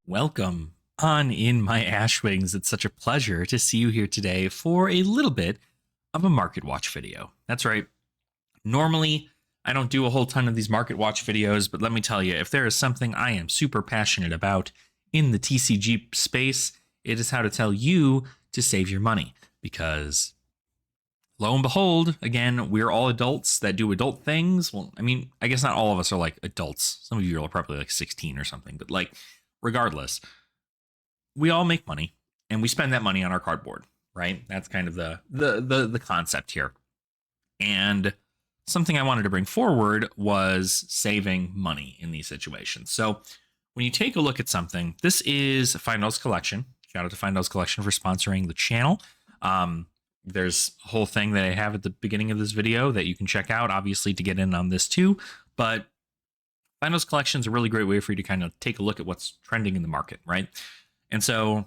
Welcome on in my Ashwings. It's such a pleasure to see you here today for a little bit of a market watch video. That's right. Normally, I don't do a whole ton of these market watch videos, but let me tell you, if there is something I am super passionate about in the TCG space, it is how to tell you to save your money. Because lo and behold, again, we're all adults that do adult things. Well, I mean, I guess not all of us are like adults. Some of you are probably like 16 or something, but like, regardless, we all make money and we spend that money on our cardboard, right? That's kind of the concept here. And something I wanted to bring forward was saving money in these situations. So when you take a look at something, this is Fyendal's collection. Shout out to Fyendal's collection for sponsoring the channel. There's a whole thing that I have at the beginning of this video that you can check out, obviously, to get in on this too. But Fyendal's collection is a really great way for you to kind of take a look at what's trending in the market, right? And so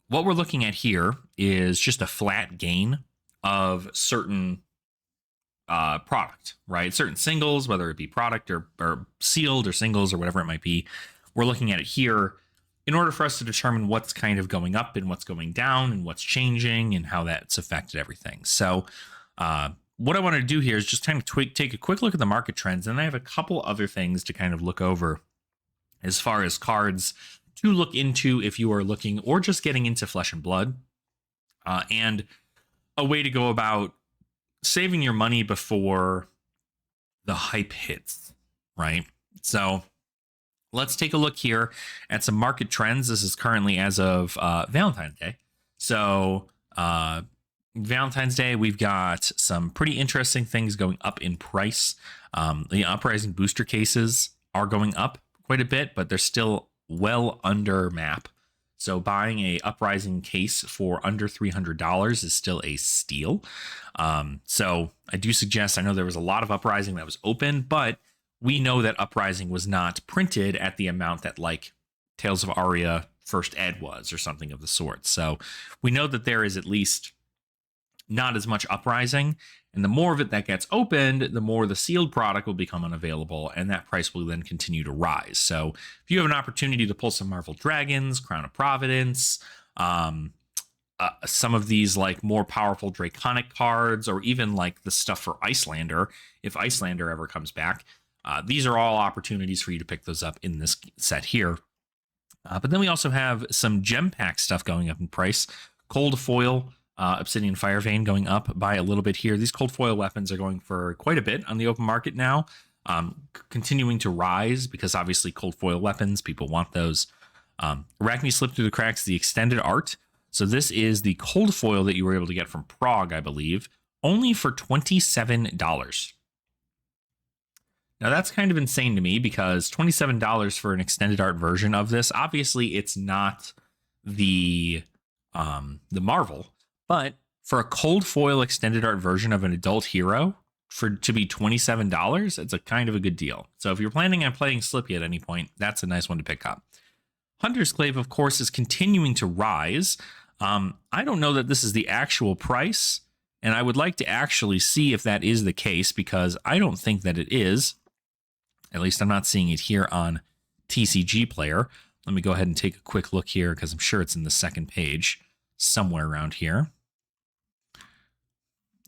what we're looking at here is just a flat gain of certain product, right? Certain singles, whether it be product or sealed or singles or whatever it might be. We're looking at it here in order for us to determine what's kind of going up and what's going down and what's changing and how that's affected everything. So what I want to do here is just kind of take a quick look at the market trends. And I have a couple other things to kind of look over as far as cards to look into if you are looking or just getting into Flesh and Blood, and a way to go about saving your money before the hype hits, right? So let's take a look here at some market trends. This is currently as of Valentine's Day. So Valentine's Day, we've got some pretty interesting things going up in price. The uprising booster cases are going up quite a bit, but they're still well under map. So buying a uprising case for under $300 is still a steal. So I do suggest, I know there was a lot of uprising that was open, but we know that uprising was not printed at the amount that like Tales of Aria First Ed was or something of the sort. So we know that there is at least not as much uprising, and the more of it that gets opened, the more the sealed product will become unavailable, and that price will then continue to rise. So if you have an opportunity to pull some Marvel Dragons, Crown of Providence, some of these like more powerful Draconic cards, or even like the stuff for Icelander, if Icelander ever comes back, these are all opportunities for you to pick those up in this set here. But then we also have some gem pack stuff going up in price. Cold foil, Obsidian Firevein going up by a little bit here. These cold foil weapons are going for quite a bit on the open market now, continuing to rise because obviously cold foil weapons, people want those. Arachne Slip Through the Cracks, the extended art. So this is the cold foil that you were able to get from Prague, I believe, only for $27. Now that's kind of insane to me because $27 for an extended art version of this, obviously it's not the Marvel, but for a cold foil extended art version of an adult hero to be $27, it's a kind of a good deal. So if you're planning on playing Slippy at any point, that's a nice one to pick up. Hunter's Clave, of course, is continuing to rise. I don't know that this is the actual price, and I would like to actually see if that is the case because I don't think that it is. At least I'm not seeing it here on TCG Player. Let me go ahead and take a quick look here because I'm sure it's in the second page somewhere around here.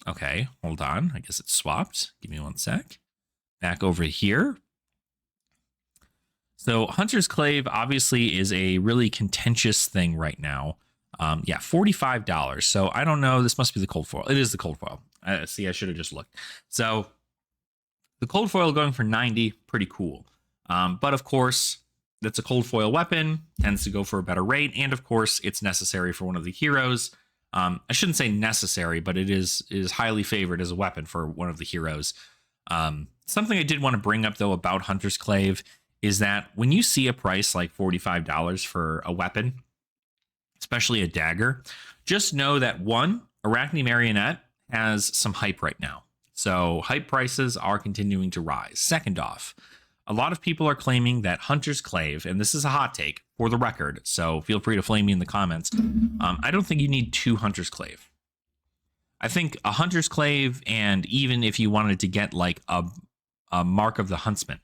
Okay, hold on. I guess it's swapped. Give me one sec. Back over here. So Hunter's Clave obviously is a really contentious thing right now. Yeah, $45. So I don't know. This must be the cold foil. It is the cold foil. See, I should have just looked. So the cold foil going for 90, pretty cool. But of course, that's a cold foil weapon, tends to go for a better rate. And of course, it's necessary for one of the heroes. I shouldn't say necessary, but it is highly favored as a weapon for one of the heroes. Something I did want to bring up, though, about Hunter's Clave is that when you see a price like $45 for a weapon, especially a dagger, just know that one, Arachne Marionette has some hype right now. So hype prices are continuing to rise. Second off, a lot of people are claiming that Hunter's Clave, and this is a hot take for the record, so feel free to flame me in the comments. I don't think you need two Hunter's Clave. I think a Hunter's Clave, and even if you wanted to get like a Mark of the Huntsman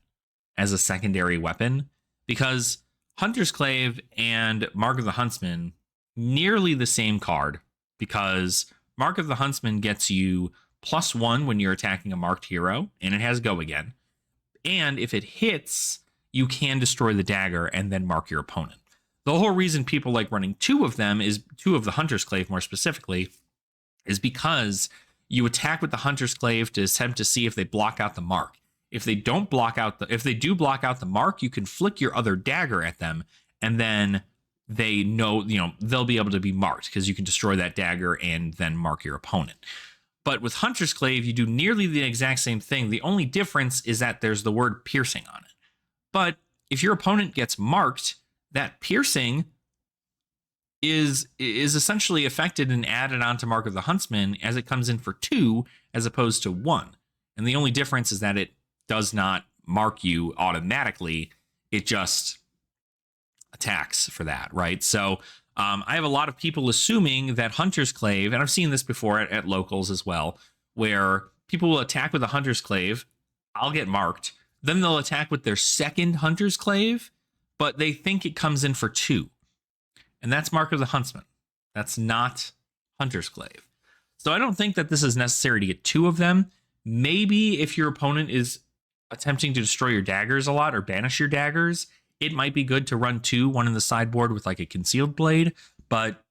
as a secondary weapon, because Hunter's Clave and Mark of the Huntsman, nearly the same card, because Mark of the Huntsman gets you +1 when you're attacking a marked hero, and it has go again. And if it hits, you can destroy the dagger and then mark your opponent. The whole reason people like running 2 of them, is 2 of the Hunter's Clave more specifically, is because you attack with the Hunter's Clave to attempt to see if they block out the mark. If they do block out the mark, you can flick your other dagger at them, and then they know, they'll be able to be marked because you can destroy that dagger and then mark your opponent. But with Hunter's Clave, you do nearly the exact same thing. The only difference is that there's the word piercing on it. But if your opponent gets marked, that piercing is essentially affected and added onto Mark of the Huntsman as it comes in for 2 as opposed to 1. And the only difference is that it does not mark you automatically. It just attacks for that, right? So I have a lot of people assuming that Hunter's Clave, and I've seen this before at locals as well, where people will attack with a Hunter's Clave, I'll get marked, then they'll attack with their second Hunter's Clave, but they think it comes in for 2. And that's Mark of the Huntsman. That's not Hunter's Clave. So I don't think that this is necessary to get 2 of them. Maybe if your opponent is attempting to destroy your daggers a lot or banish your daggers, it might be good to run 2, one in the sideboard with like a concealed blade, but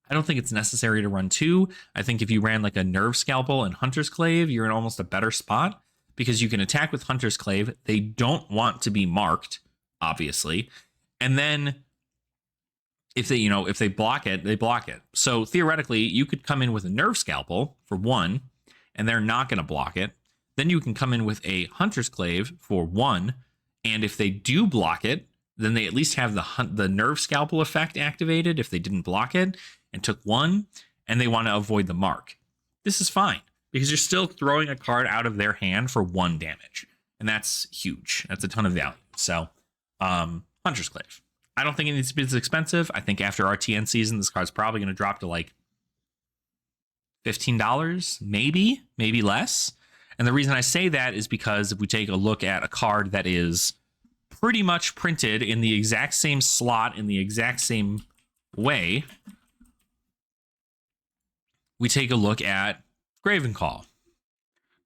I don't think it's necessary to run 2. I think if you ran like a Nerve Scalpel and Hunter's Clave, you're in almost a better spot because you can attack with Hunter's Clave. They don't want to be marked, obviously. And then if they block it, they block it. So theoretically, you could come in with a Nerve Scalpel for 1, and they're not going to block it. Then you can come in with a Hunter's Clave for 1, and if they do block it, then they at least have the Nerve Scalpel effect activated if they didn't block it and took 1, and they want to avoid the mark. This is fine, because you're still throwing a card out of their hand for 1 damage, and that's huge. That's a ton of value. So, Hunter's Clave. I don't think it needs to be as expensive. I think after RTN season, this card's probably going to drop to like $15, maybe less. And the reason I say that is because if we take a look at a card that is pretty much printed in the exact same slot, in the exact same way, we take a look at Graven Call.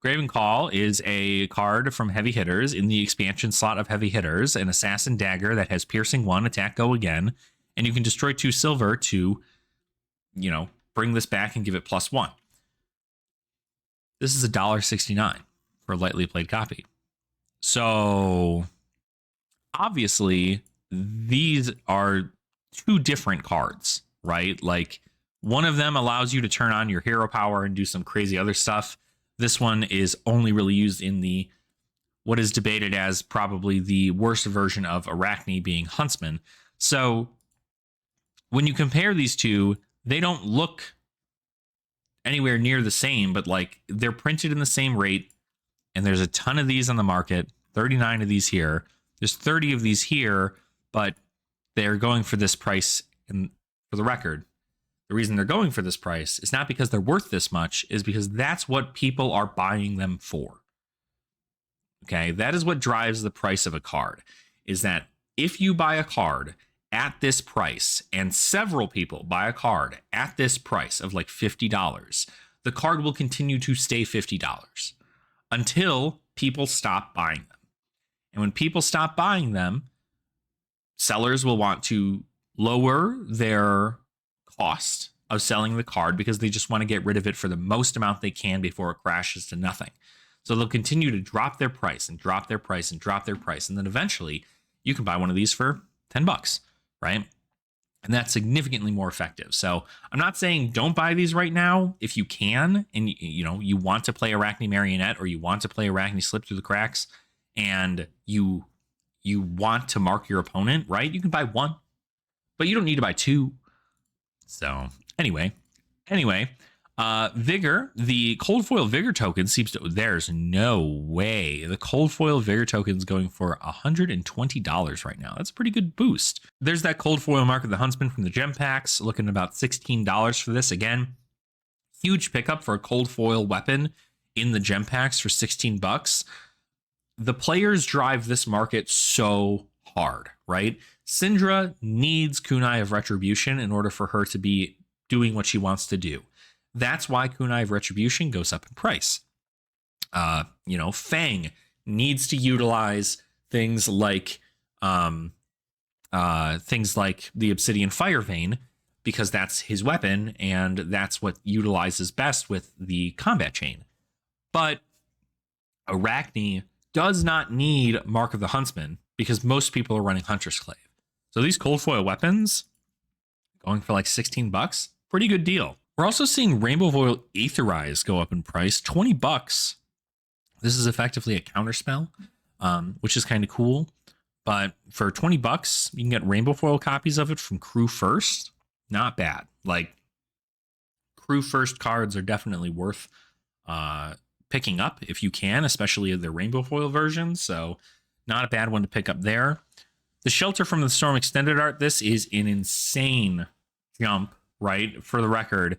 Graven Call is a card from Heavy Hitters in the expansion slot of Heavy Hitters, an Assassin Dagger that has Piercing 1, Attack Go Again, and you can destroy 2 silver to, bring this back and give it +1. This is $1.69 for a lightly played copy. So obviously these are 2 different cards, right? Like one of them allows you to turn on your hero power and do some crazy other stuff. This one is only really used in what is debated as probably the worst version of Arachne, being Huntsman. So when you compare these 2, they don't look anywhere near the same, but like they're printed in the same rate, and there's a ton of these on the market. 39 of these here. There's 30 of these here, but they're going for this price. And for the record, the reason they're going for this price is not because they're worth this much, is because that's what people are buying them for. Okay, that is what drives the price of a card, is that if you buy a card at this price and several people buy a card at this price of like $50, the card will continue to stay $50 until people stop buying them. And when people stop buying them, sellers will want to lower their cost of selling the card because they just want to get rid of it for the most amount they can before it crashes to nothing. So they'll continue to drop their price and drop their price and drop their price. And then eventually you can buy one of these for $10, right? And that's significantly more effective. So I'm not saying don't buy these right now if you can, and you want to play Arachne Marionette, or you want to play Arachne Slip Through the Cracks, and you want to mark your opponent, right? You can buy 1, but you don't need to buy 2. So anyway, Vigor, the cold foil Vigor token there's no way. The cold foil Vigor token is going for $120 right now. That's a pretty good boost. There's that cold foil Mark of the Huntsman from the gem packs, looking at about $16 for this. Again, huge pickup for a cold foil weapon in the gem packs for $16. The players drive this market so hard, right? Syndra needs Kunai of Retribution in order for her to be doing what she wants to do. That's why Kunai of Retribution goes up in price. Fang needs to utilize things like the Obsidian Fire Vein, because that's his weapon and that's what utilizes best with the combat chain. But Arachne does not need Mark of the Huntsman because most people are running Hunter's Clave. So these cold foil weapons going for like $16, pretty good deal. We're also seeing Rainbow Foil Aetherize go up in price, $20. This is effectively a counterspell, which is kind of cool. But for $20, you can get Rainbow Foil copies of it from Crew First. Not bad. Like, Crew First cards are definitely worth picking up if you can, especially the Rainbow Foil version. So not a bad one to pick up there. The Shelter from the Storm Extended Art. This is an insane jump, right? For the record,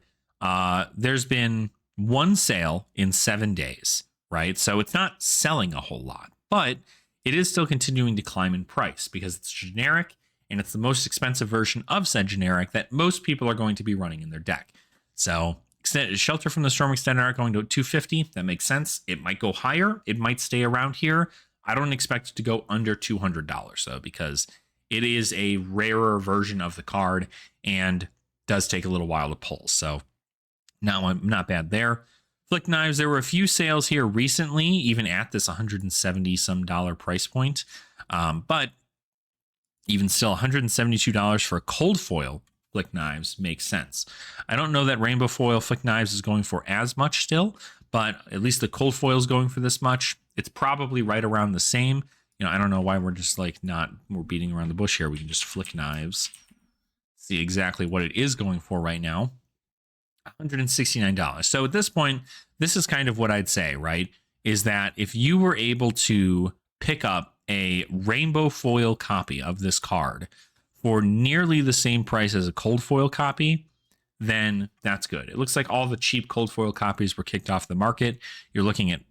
there's been one sale in 7 days, right? So it's not selling a whole lot, but it is still continuing to climb in price because it's generic and it's the most expensive version of said generic that most people are going to be running in their deck. So Shelter from the Storm Extended Art going to $250. That makes sense. It might go higher. It might stay around here. I don't expect it to go under $200 though, because it is a rarer version of the card and does take a little while to pull. So not bad there. Flick Knives, there were a few sales here recently, even at this $170 some price point. But even still, $172 for a cold foil Flick Knives makes sense. I don't know that Rainbow Foil Flick Knives is going for as much still, but at least the cold foil is going for this much. It's probably right around the same. I don't know why we're just like we're beating around the bush here. We can just Flick Knives, see exactly what it is going for right now. $169. So at this point, this is kind of what I'd say, right? Is that if you were able to pick up a rainbow foil copy of this card for nearly the same price as a cold foil copy, then that's good. It looks like all the cheap cold foil copies were kicked off the market. You're looking at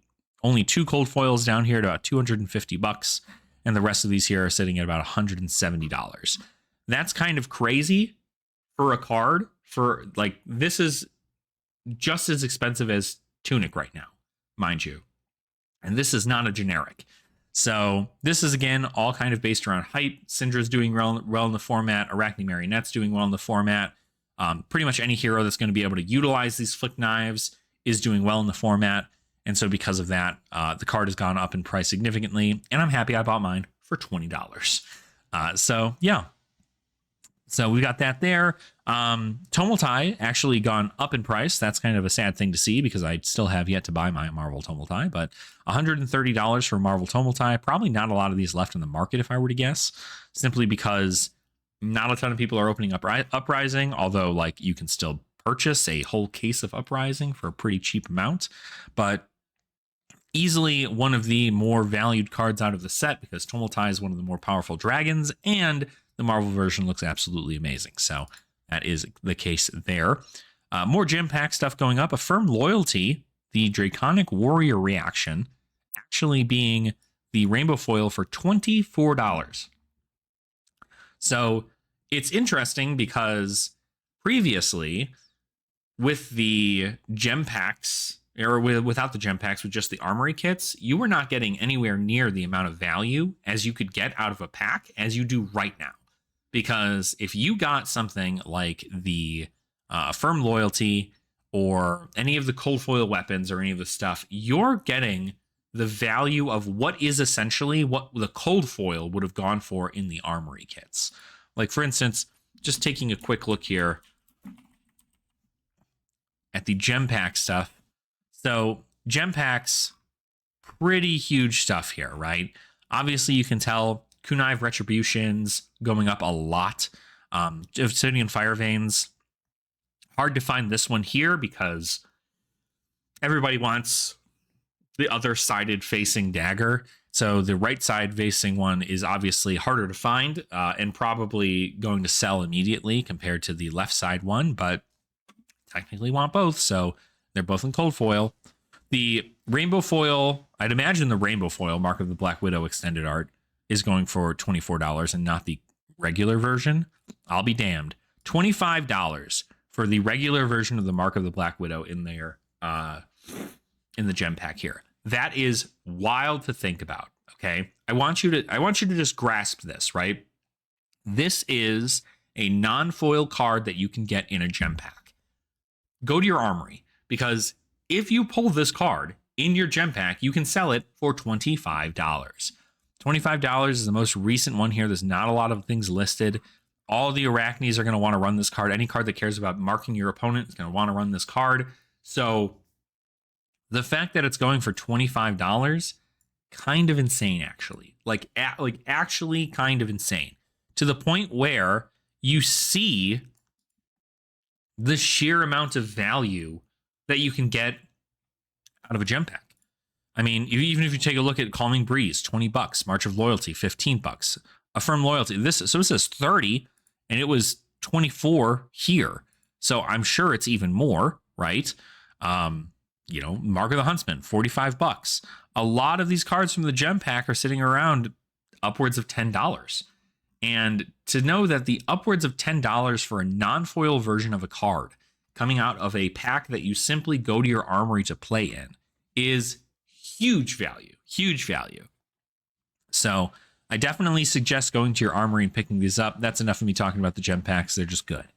only 2 cold foils down here at about $250, and the rest of these here are sitting at about $170. That's kind of crazy for a card. For like, this is just as expensive as Tunic right now, mind you. And this is not a generic. So this is, again, all kind of based around hype. Syndra's doing well in the format. Arachne Marionette's doing well in the format. Pretty much any hero that's going to be able to utilize these Flick Knives is doing well in the format. And so because of that, the card has gone up in price significantly. And I'm happy I bought mine for $20. So, yeah. So we got that there. Tomotai actually gone up in price. That's kind of a sad thing to see because I still have yet to buy my Marvel Tomotai, but $130 for Marvel Tomotai. Probably not a lot of these left in the market if I were to guess, simply because not a ton of people are opening up Uprising, although like you can still purchase a whole case of Uprising for a pretty cheap amount, but easily one of the more valued cards out of the set because Tomotai is one of the more powerful dragons and the Marvel version looks absolutely amazing. So that is the case there. More gem pack stuff going up. Affirm Loyalty, the Draconic Warrior reaction, actually being the rainbow foil for $24. So it's interesting because previously with the gem packs, or without the gem packs, with just the armory kits, you were not getting anywhere near the amount of value as you could get out of a pack as you do right now. Because if you got something like the Affirm Loyalty or any of the cold foil weapons or any of the stuff, you're getting the value of what is essentially what the cold foil would have gone for in the armory kits. Like, for instance, just taking a quick look here at the gem pack stuff. So gem packs, pretty huge stuff here, right? Obviously, you can tell Kunai of Retributions going up a lot. Obsidian Fire Veins, hard to find this one here because everybody wants the other sided facing dagger. So the right side facing one is obviously harder to find and probably going to sell immediately compared to the left side one, but technically want both. So they're both in cold foil. The rainbow foil, I'd imagine the rainbow foil Mark of the Black Widow extended art is going for $24 and not the regular version. I'll be damned. $25 for the regular version of the Mark of the Black Widow in there, in the gem pack here. That is wild to think about. Okay, I want you to just grasp this, right? This is a non-foil card that you can get in a gem pack. Go to your armory, because if you pull this card in your gem pack, you can sell it for $25. $25 is the most recent one here. There's not a lot of things listed. All the Arachnes are going to want to run this card. Any card that cares about marking your opponent is going to want to run this card. So the fact that it's going for $25, kind of insane, actually. Like actually kind of insane. To the point where you see the sheer amount of value that you can get out of a gem pack. I mean, even if you take a look at Calming Breeze, $20, March of Loyalty, $15, Affirm Loyalty. This says 30, and it was 24 here. So I'm sure it's even more, right? Mark of the Huntsman, $45. A lot of these cards from the gem pack are sitting around upwards of $10. And to know that the upwards of $10 for a non-foil version of a card coming out of a pack that you simply go to your armory to play in is huge value, huge value. So I definitely suggest going to your armory and picking these up. That's enough of me talking about the gem packs. They're just good.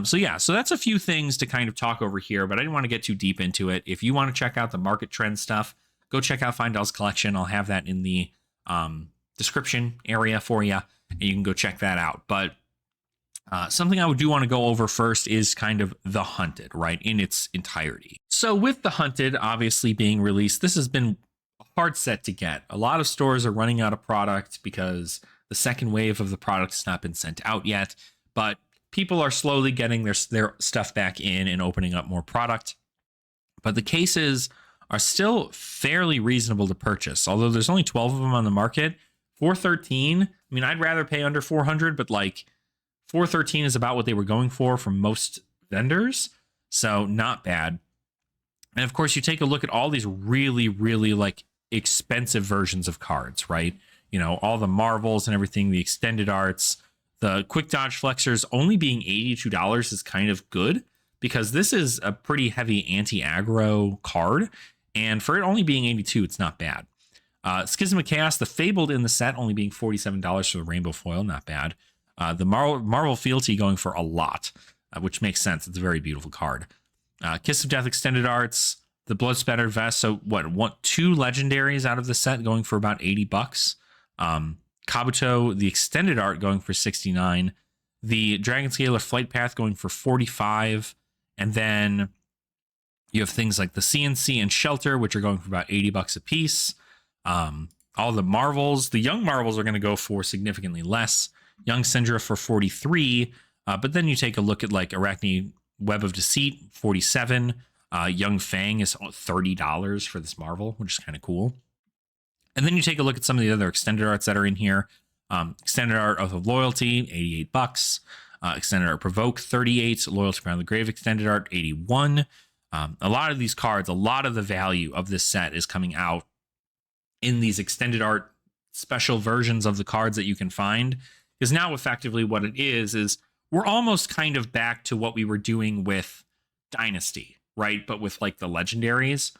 So that's a few things to kind of talk over here, but I didn't want to get too deep into it. If you want to check out the market trend stuff, go check out Fyendal's collection. I'll have that in the description area for you, and you can go check that out. But something I do want to go over first is kind of the Hunted, right, in its entirety. So with the Hunted obviously being released, this has been a hard set to get. A lot of stores are running out of product because the second wave of the product has not been sent out yet, but people are slowly getting their stuff back in and opening up more product. But the cases are still fairly reasonable to purchase, although there's only 12 of them on the market. $413, I mean, I'd rather pay under $400, but like $413 is about what they were going for from most vendors, so not bad. And of course, you take a look at all these really, really like expensive versions of cards, right? You know, all the Marvels and everything, the extended arts, the quick dodge flexors only being $82 is kind of good, because this is a pretty heavy anti-aggro card, and for it only being 82, it's not bad. Schism of Chaos, the Fabled in the set, only being $47 for the rainbow foil, not bad. The Marvel Fealty going for a lot, which makes sense. It's a very beautiful card. Kiss of Death extended arts, the Blood Spattered Vest. So two legendaries out of the set going for about $80. Kabuto, the extended art, going for $69. The Dragon Scaler Flight Path going for $45. And then you have things like the CNC and Shelter, which are going for about $80 a piece. All the Marvels, the Young Marvels, are going to go for significantly less. Young Syndra for $43. But then you take a look at like Arachne Web of Deceit, $47. Young Fang is $30 for this Marvel, which is kind of cool. And then you take a look at some of the other extended arts that are in here. Extended art of Loyalty, $88. Extended art Provoke, $38. Loyalty Beyond the Grave extended art, $81. A lot of these cards, a lot of the value of this set is coming out in these extended art special versions of the cards that you can find. Because now effectively what it is we're almost kind of back to what we were doing with Dynasty, right? But with like the legendaries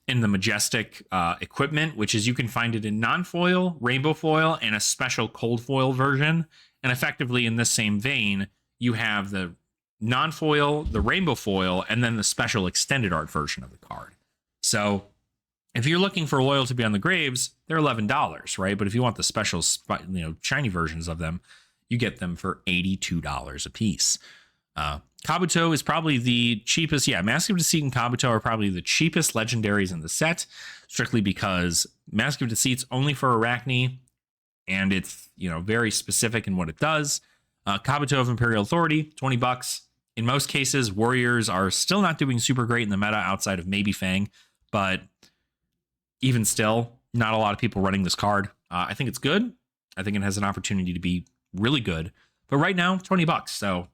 and the majestic equipment, which is you can find it in non-foil, rainbow foil, and a special cold foil version. And effectively in this same vein, you have the non-foil, the rainbow foil, and then the special extended art version of the card. So if you're looking for Loyalty Beyond the Graves, they're $11, right? But if you want the special, shiny versions of them, you get them for $82 a piece. Kabuto is probably the cheapest. Yeah, Mask of Deceit and Kabuto are probably the cheapest legendaries in the set, strictly because Mask of Deceit's only for Arachne, and it's, very specific in what it does. Kabuto of Imperial Authority, $20. In most cases, Warriors are still not doing super great in the meta outside of maybe Fang, but even still, not a lot of people running this card. I think it's good. I think it has an opportunity to be really good. But right now, $20. So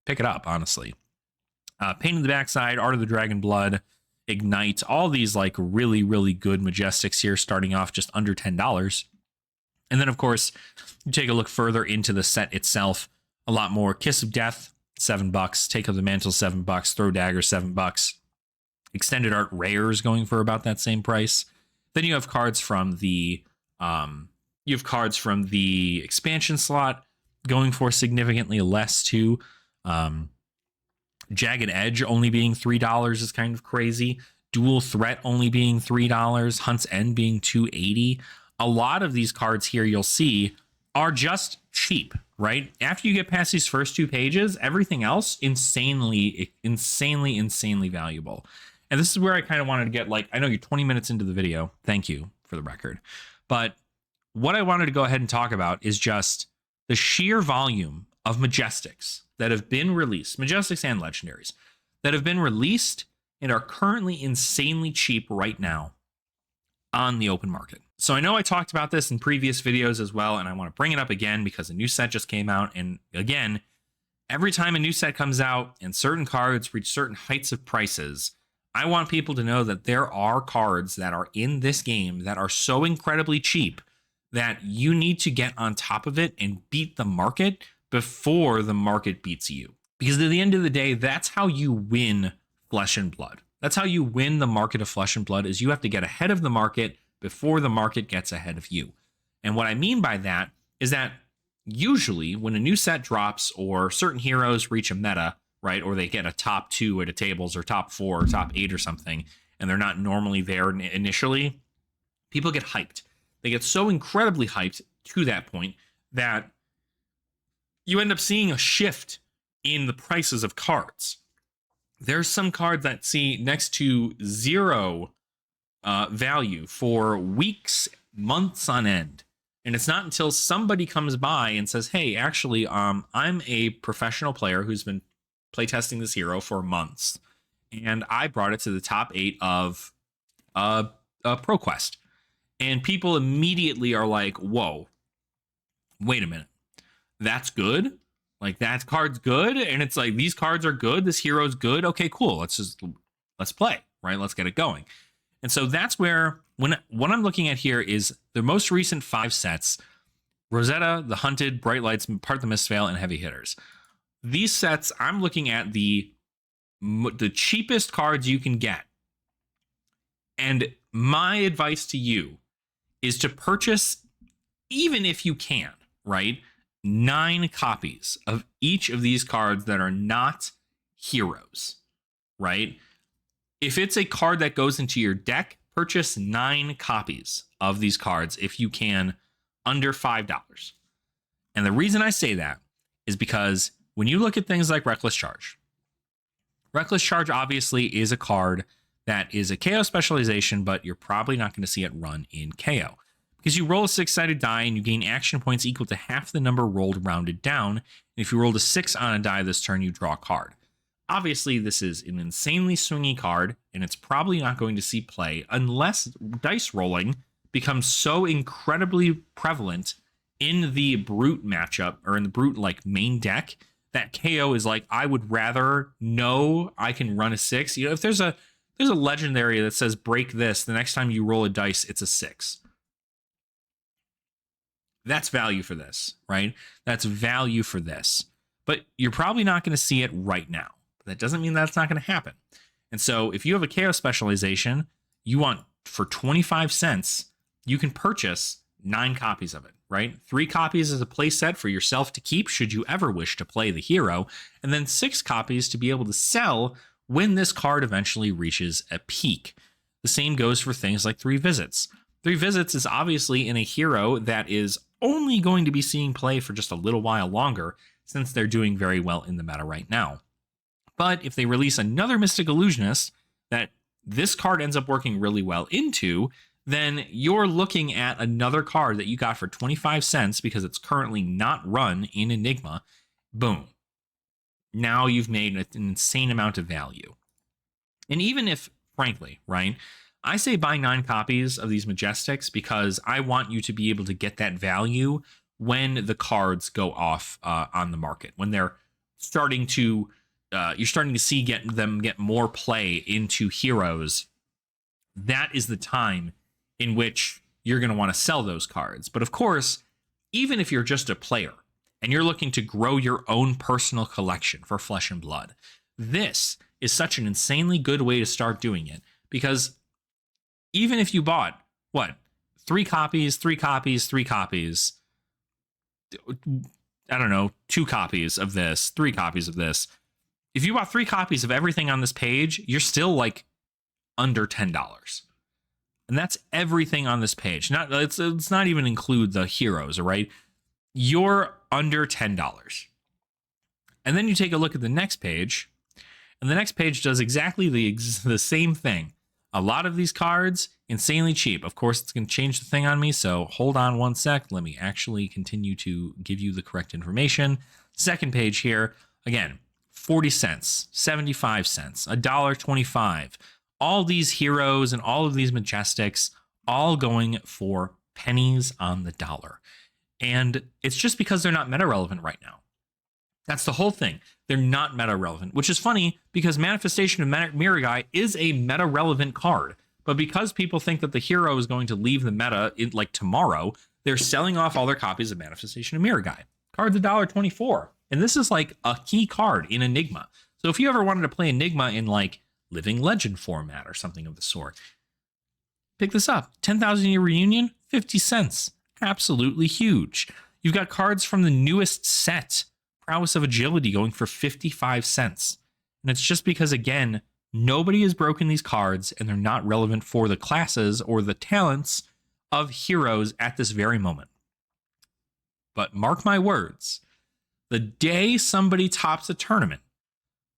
pick it up, honestly. Pain in the Backside, Art of the Dragon Blood, Ignite, all these like really, really good Majestics here, starting off just under $10. And then, of course, you take a look further into the set itself. A lot more. Kiss of Death, $7. Take of the Mantle, $7. Throw Dagger, $7. Extended Art Rares going for about that same price. Then you have cards from the expansion slot going for significantly less too. Jagged Edge only being $3 is kind of crazy. Dual Threat only being $3. Hunt's End being $2.80. A lot of these cards here you'll see are just cheap, right? After you get past these first 2 pages, everything else insanely valuable. And this is where I kind of wanted to get, like, I know you're 20 minutes into the video. Thank you for the record. But what I wanted to go ahead and talk about is just the sheer volume of Majestics that have been released, Majestics and Legendaries, that have been released and are currently insanely cheap right now on the open market. So I know I talked about this in previous videos as well, and I want to bring it up again because a new set just came out. And again, every time a new set comes out and certain cards reach certain heights of prices, I want people to know that there are cards that are in this game that are so incredibly cheap that you need to get on top of it and beat the market before the market beats you. Because at the end of the day, that's how you win Flesh and Blood. That's how you win the market of Flesh and Blood, is you have to get ahead of the market before the market gets ahead of you. And what I mean by that is that usually when a new set drops or certain heroes reach a meta, right, or they get a top 2 at a tables or top 4 or top 8 or something, and they're not normally there initially, people get hyped. They get so incredibly hyped to that point that you end up seeing a shift in the prices of cards. There's some cards that see next to 0 value for weeks, months on end. And it's not until somebody comes by and says, hey, actually, I'm a professional player who's been playtesting this hero for months, and I brought it to the top 8 of ProQuest. And people immediately are like, whoa, wait a minute. That's good? Like, that card's good? And it's like, these cards are good. This hero's good. Okay, cool. Let's play, right? Let's get it going. And so that's where, what I'm looking at here is the most recent 5 sets: Rosetta, the Hunted, Bright Lights, Part the Mistveil, and Heavy Hitters. These sets, I'm looking at the cheapest cards you can get. And my advice to you is to purchase, even if you can, right, 9 copies of each of these cards that are not heroes, right? If it's a card that goes into your deck, purchase 9 copies of these cards if you can, under $5. And the reason I say that is because when you look at things like Reckless Charge obviously is a card that is a KO specialization, but you're probably not going to see it run in KO. Because you roll a 6-sided die and you gain action points equal to half the number rolled rounded down. And if you rolled a 6 on a die this turn, you draw a card. Obviously, this is an insanely swingy card, and it's probably not going to see play unless dice rolling becomes so incredibly prevalent in the Brute matchup, or in the Brute like main deck, that KO is like, I would rather know I can run a 6. You know, if there's a legendary that says break this, the next time you roll a dice, it's a 6. That's value for this, right? That's value for this. But you're probably not going to see it right now. But that doesn't mean that's not going to happen. And so if you have a KO specialization, you want, for 25 cents, you can purchase 9 copies of it, right? 3 copies as a play set for yourself to keep should you ever wish to play the hero, and then 6 copies to be able to sell when this card eventually reaches a peak. The same goes for things like 3 Visits. 3 Visits is obviously in a hero that is only going to be seeing play for just a little while longer, since they're doing very well in the meta right now. But if they release another Mystic Illusionist that this card ends up working really well into, then you're looking at another card that you got for 25 cents because it's currently not run in Enigma. Boom. Now you've made an insane amount of value. And even if, frankly, right, I say buy 9 copies of these Majestics because I want you to be able to get that value when the cards go off on the market, when they're starting to, you're starting to see them get more play into heroes. That is the time in which you're going to want to sell those cards. But of course, even if you're just a player and you're looking to grow your own personal collection for Flesh and Blood, this is such an insanely good way to start doing it. Because even if you bought, what, 3 copies, 3 copies, 3 copies, I don't know, 2 copies of this, 3 copies of this. If you bought 3 copies of everything on this page, you're still like under $10. And that's everything on this page. It's not even include the heroes, all right? You're under $10. And then you take a look at the next page, and the next page does exactly the same thing. A lot of these cards, insanely cheap. Of course, it's going to change the thing on me, so hold on one sec. Let me actually continue to give you the correct information. Second page here, again, 40 cents, 75 cents, $1.25. All these heroes and all of these majestics, all going for pennies on the dollar. And it's just because they're not meta relevant right now. That's the whole thing. They're not meta relevant, which is funny because Manifestation of Mirror Guy is a meta relevant card. But because people think that the hero is going to leave the meta in like tomorrow, they're selling off all their copies of Manifestation of Mirror Guy. Card's $1.24. And this is like a key card in Enigma. So if you ever wanted to play Enigma in like Living Legend format or something of the sort, pick this up. 10,000 Year Reunion, 50 cents. Absolutely huge. You've got cards from the newest set, Prowess of Agility, going for 55 cents. And it's just because, again, nobody has broken these cards and they're not relevant for the classes or the talents of heroes at this very moment. But mark my words, the day somebody tops a tournament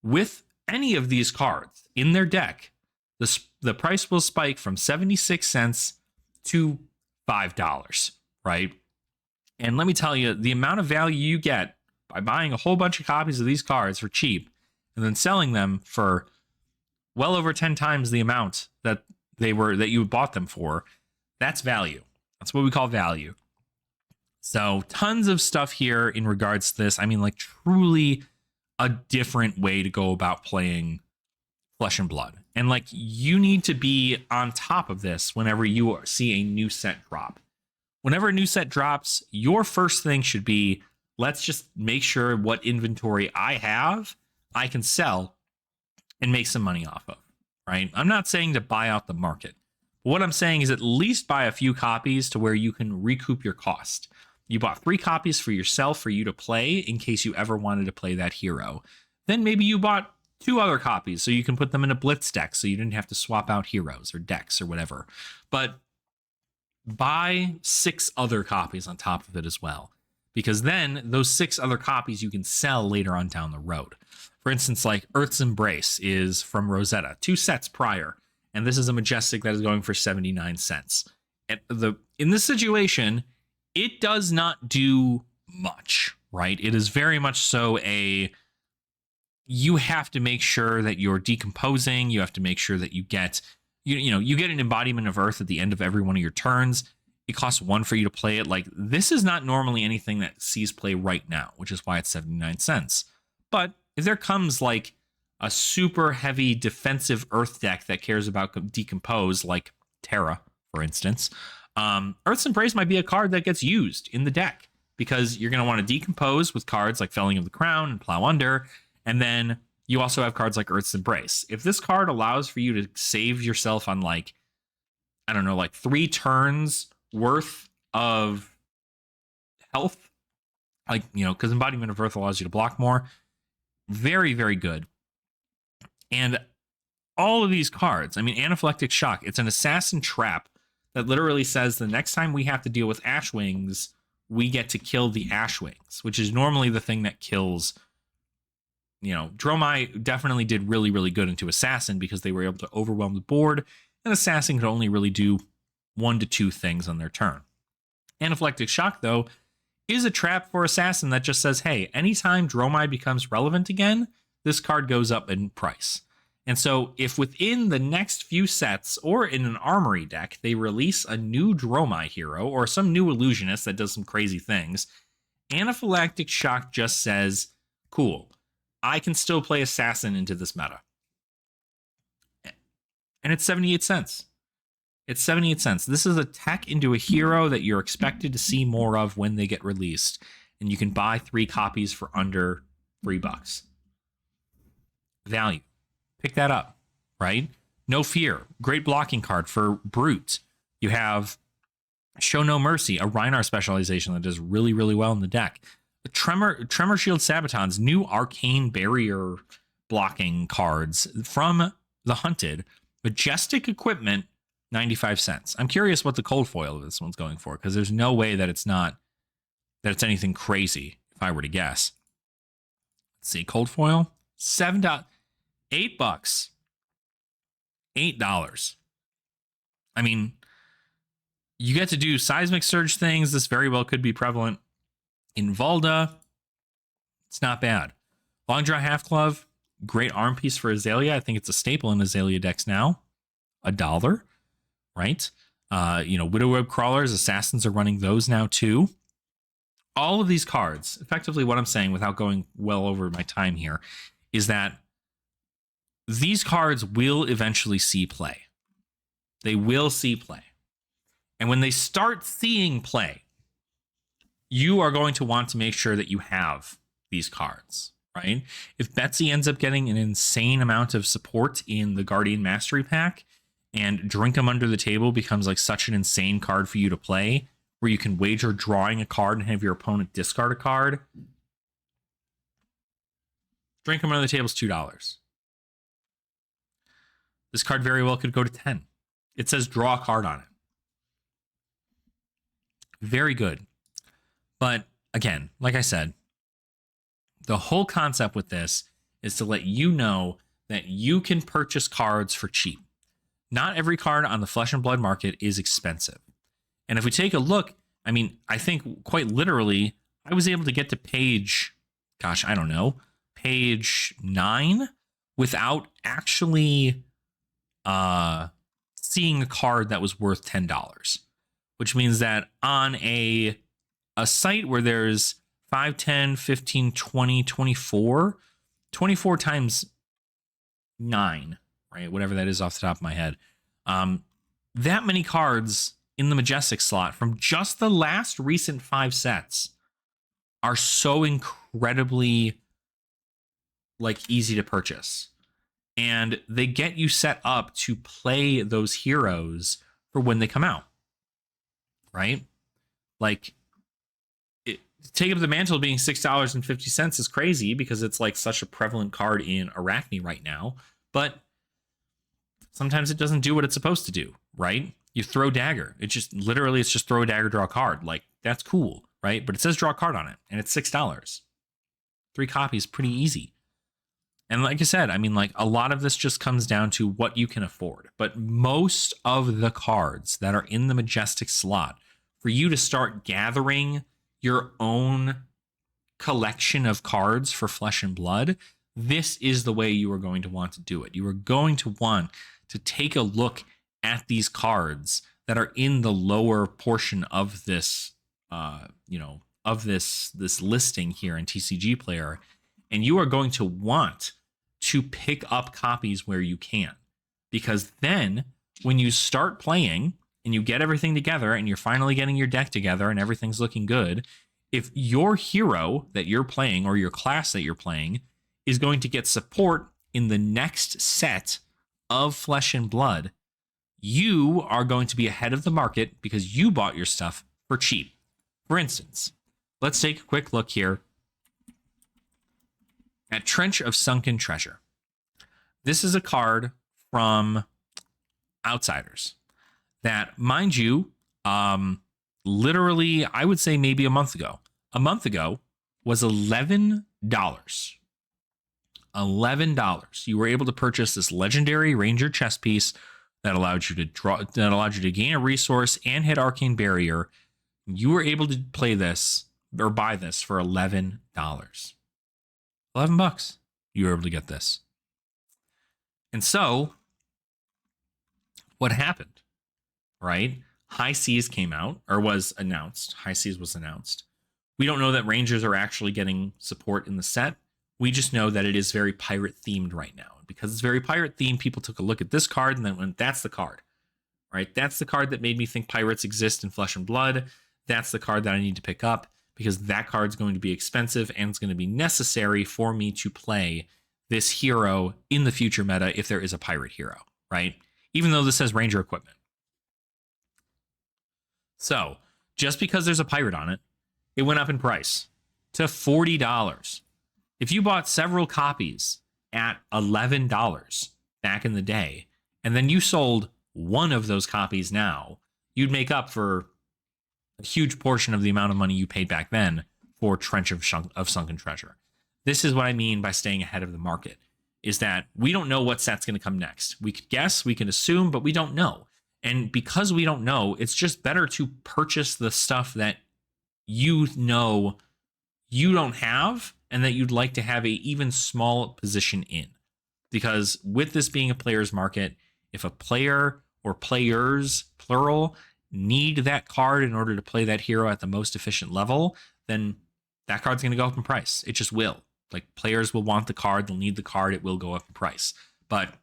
with any of these cards in their deck, the price will spike from 76 cents to $5, right? And let me tell you, the amount of value you get by buying a whole bunch of copies of these cards for cheap and then selling them for well over 10 times the amount that you bought them for, that's value. That's what we call value. So tons of stuff here in regards to this. I mean, like, truly a different way to go about playing Flesh and Blood. And like, you need to be on top of this whenever you see a new set drop. Whenever a new set drops, your first thing should be, let's just make sure what inventory I have, I can sell and make some money off of, right? I'm not saying to buy out the market. But what I'm saying is at least buy a few copies to where you can recoup your cost. You bought 3 copies for yourself for you to play in case you ever wanted to play that hero. Then maybe you bought 2 other copies so you can put them in a blitz deck so you didn't have to swap out heroes or decks or whatever. But buy 6 other copies on top of it as well, because then those 6 other copies you can sell later on down the road. For instance, like Earth's Embrace is from Rosetta, 2 sets prior, and this is a Majestic that is going for 79 cents. And in this situation, it does not do much, right? It is very much so you have to make sure that you're decomposing. You have to make sure that you get, you get an embodiment of Earth at the end of every one of your turns. It costs 1 for you to play it. Like, this is not normally anything that sees play right now, which is why it's 79 cents. But if there comes like a super heavy defensive Earth deck that cares about decompose, like Terra, for instance, Earth's Embrace might be a card that gets used in the deck because you're going to want to decompose with cards like Felling of the Crown and Plow Under. And then you also have cards like Earth's Embrace. If this card allows for you to save yourself on like, I don't know, like 3 turns worth of health, like, because Embodiment of Earth allows you to block more. Very, very good. And all of these cards, I mean, Anaphylactic Shock, it's an assassin trap that literally says the next time we have to deal with Ashwings, we get to kill the Ashwings, which is normally the thing that kills. Dromai definitely did really, really good into Assassin because they were able to overwhelm the board, and Assassin could only really do 1 to 2 things on their turn. Anaphylactic Shock, though, is a trap for Assassin that just says, hey, anytime Dromai becomes relevant again, this card goes up in price. And so if within the next few sets or in an armory deck, they release a new Dromai hero or some new illusionist that does some crazy things, Anaphylactic Shock just says, cool, I can still play Assassin into this meta. And it's 78 cents. It's 78 cents. This is a tech into a hero that you're expected to see more of when they get released. And you can buy 3 copies for under $3. Value. Pick that up, right? No Fear. Great blocking card for Brute. You have Show No Mercy, a Rhinar specialization that does really, really well in the deck. The Tremor Shield Sabatons, new arcane barrier blocking cards from the Hunted. Majestic Equipment, 95 cents. I'm curious what the cold foil of this one's going for, because there's no way that it's anything crazy, if I were to guess. Let's see, cold foil, $8. $8. I mean, you get to do seismic surge things. This very well could be prevalent in Valda. It's not bad. Long Draw Half Glove, great arm piece for Azalea. I think it's a staple in Azalea decks now. $1, right? Widow Web Crawlers, Assassins are running those now too. All of these cards, effectively what I'm saying without going well over my time here, is that these cards will eventually see play. They will see play. And when they start seeing play, you are going to want to make sure that you have these cards, right? If Betsy ends up getting an insane amount of support in the Guardian Mastery pack, and Drink 'em Under the Table becomes like such an insane card for you to play, where you can wager drawing a card and have your opponent discard a card, Drink 'em Under the Table is $2. This card very well could go to 10. It says draw a card on it. Very good. But again, like I said, the whole concept with this is to let you know that you can purchase cards for cheap. Not every card on the Flesh and Blood market is expensive. And if we take a look, I mean, I think quite literally, I was able to get to page 9 without actually seeing a card that was worth $10. Which means that on a site where there's 5, 10, 15, 20, 24 times 9, right? Whatever that is off the top of my head. That many cards in the Majestic slot from just the last recent 5 sets are so incredibly easy to purchase. And they get you set up to play those heroes for when they come out. Right? Take Up the Mantle being $6.50 is crazy because it's such a prevalent card in Arachne right now. But sometimes it doesn't do what it's supposed to do, right? You throw dagger. It's just throw a dagger, draw a card. That's cool, right? But it says draw a card on it, and it's $6. 3 copies, pretty easy. And like I said, I mean, a lot of this just comes down to what you can afford. But most of the cards that are in the Majestic slot, for you to start gathering your own collection of cards for Flesh and Blood, this is the way you are going to want to do it. You are going to want to take a look at these cards that are in the lower portion of this, this listing here in TCG Player, and you are going to want to pick up copies where you can, because then when you start playing and you get everything together and you're finally getting your deck together and everything's looking good, if your hero that you're playing or your class that you're playing is going to get support in the next set of Flesh and Blood, you are going to be ahead of the market because you bought your stuff for cheap. For instance, let's take a quick look here at Trench of Sunken Treasure. This is a card from Outsiders that, mind you, literally, I would say maybe a month ago was $11. $11. You were able to purchase this legendary Ranger chess piece that allowed you to gain a resource and hit Arcane Barrier. You were able to play this or buy this for $11. $11. You were able to get this. And so, what happened? Right? High Seas came out, or was announced. High Seas was announced. We don't know that Rangers are actually getting support in the set. We just know that it is very pirate themed right now. Because it's very pirate themed, people took a look at this card and then went, that's the card. right? That's the card that made me think pirates exist in Flesh and Blood. That's the card that I need to pick up because that card's going to be expensive and it's going to be necessary for me to play this hero in the future meta if there is a pirate hero, right? Even though this says Ranger equipment. So just because there's a pirate on it, it went up in price to $40. If you bought several copies at $11 back in the day, and then you sold one of those copies now, you'd make up for a huge portion of the amount of money you paid back then for Trench of Sunken Treasure. This is what I mean by staying ahead of the market, is that we don't know what set's going to come next. We could guess, we can assume, but we don't know. And because we don't know, it's just better to purchase the stuff that you know you don't have and that you'd like to have a even small position in. Because with this being a player's market, if a player or players, plural, need that card in order to play that hero at the most efficient level, then that card's going to go up in price. It just will. Like, players will want the card, they'll need the card, it will go up in price. But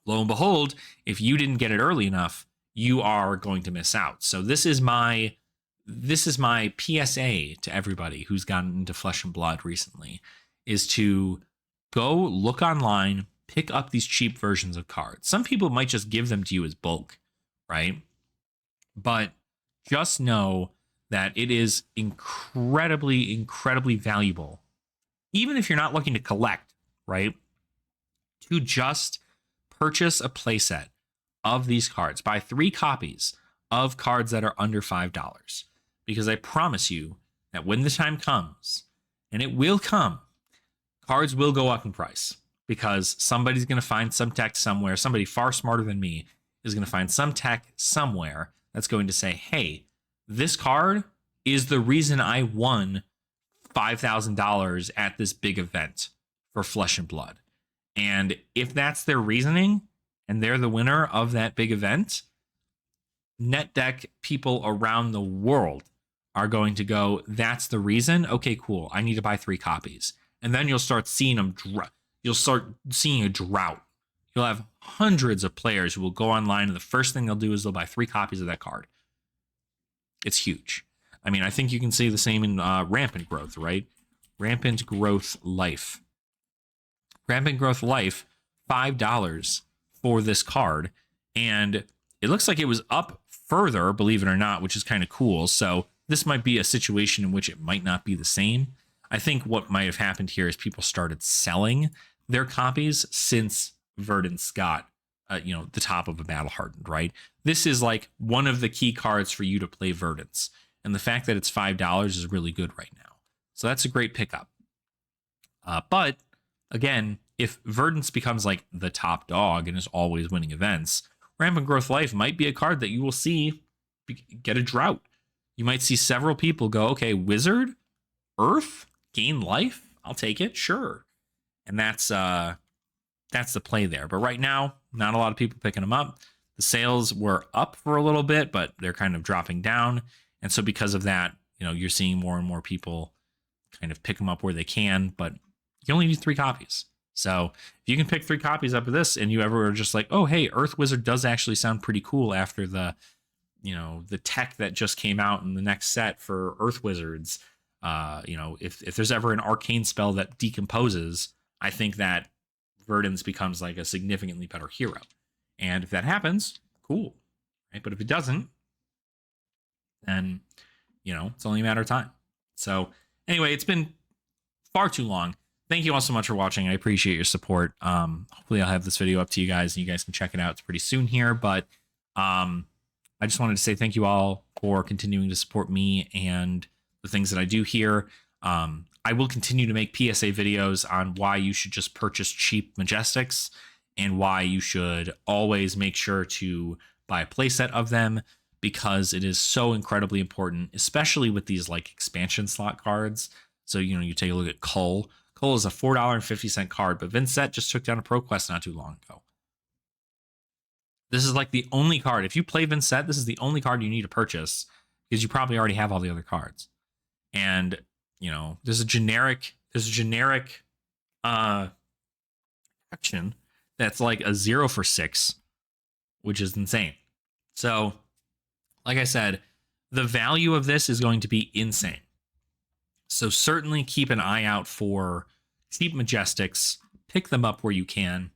lo and behold, if you didn't get it early enough, you are going to miss out. So this is my PSA to everybody who's gotten into Flesh and Blood recently, is to go look online, pick up these cheap versions of cards. Some people might just give them to you as bulk, right? But just know that it is incredibly, incredibly valuable, even if you're not looking to collect, right? To just purchase a playset of these cards. Buy 3 copies of cards that are under $5. Because I promise you that when the time comes, and it will come, cards will go up in price. Because somebody's going to find some tech somewhere, somebody far smarter than me is going to find some tech somewhere that's going to say, hey, this card is the reason I won $5,000 at this big event for Flesh and Blood. And if that's their reasoning and they're the winner of that big event, net deck people around the world are going to go, that's the reason. Okay, cool. I need to buy 3 copies. And then you'll start seeing them. You'll start seeing a drought. You'll have hundreds of players who will go online, and the first thing they'll do is they'll buy 3 copies of that card. It's huge. I mean, I think you can see the same in Rampant Growth, right? Rampant Growth Life. Rampant Growth Life, $5 for this card. And it looks like it was up further, believe it or not, which is kind of cool. So this might be a situation in which it might not be the same. I think what might have happened here is people started selling their copies since Verdance got, the top of a Battle Hardened, right? This is like one of the key cards for you to play Verdance. And the fact that it's $5 is really good right now. So that's a great pickup. But again, if Verdance becomes like the top dog and is always winning events, Rampant Growth Life might be a card that you will see get a drought. You might see several people go, okay, Wizard, Earth, gain life, I'll take it, sure. And that's the play there. But right now, not a lot of people picking them up. The sales were up for a little bit, but they're kind of dropping down. And so because of that, you're seeing more and more people kind of pick them up where they can, but you only need 3 copies. So if you can pick 3 copies up of this and you ever are just like, oh, hey, Earth Wizard does actually sound pretty cool after the tech that just came out in the next set for Earth Wizards. If there's ever an arcane spell that decomposes, I think that Verdance becomes like a significantly better hero. And if that happens, cool. Right? But if it doesn't, then, it's only a matter of time. So anyway, it's been far too long. Thank you all so much for watching. I appreciate your support. Hopefully I'll have this video up to you guys and you guys can check it out. It's pretty soon here, but I just wanted to say thank you all for continuing to support me and the things that I do here. I will continue to make PSA videos on why you should just purchase cheap Majestics and why you should always make sure to buy a playset of them, because it is so incredibly important, especially with these like expansion slot cards. So, you take a look at Cull. Cull is a $4.50 card, but Vincent just took down a ProQuest not too long ago. This is like the only card. If you play Vincent, this is the only card you need to purchase because you probably already have all the other cards. And, there's a generic action that's like a 0 for 6, which is insane. So, like I said, the value of this is going to be insane. So certainly keep an eye out for cheap Majestics. Pick them up where you can.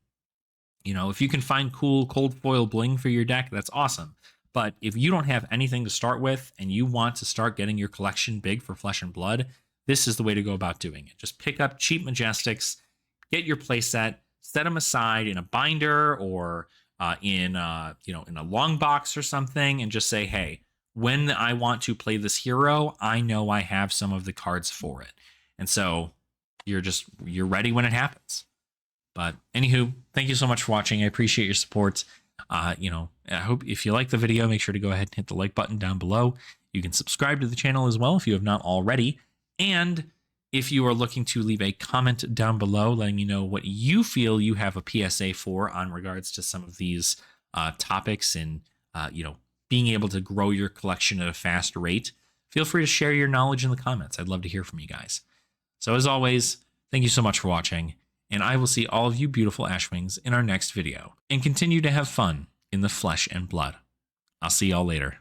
You know, if you can find cool cold foil bling for your deck, that's awesome. But if you don't have anything to start with and you want to start getting your collection big for Flesh and Blood, this is the way to go about doing it. Just pick up cheap Majestics, get your playset, set them aside in a binder or in a long box or something, and just say, hey, when I want to play this hero, I know I have some of the cards for it. And so you're ready when it happens. But anywho, thank you so much for watching. I appreciate your support. I hope if you like the video, make sure to go ahead and hit the like button down below. You can subscribe to the channel as well if you have not already. And if you are looking to leave a comment down below, letting me know what you feel you have a PSA for on regards to some of these topics and, being able to grow your collection at a fast rate, feel free to share your knowledge in the comments. I'd love to hear from you guys. So as always, thank you so much for watching, and I will see all of you beautiful Ashwings in our next video, and continue to have fun in the Flesh and Blood. I'll see y'all later.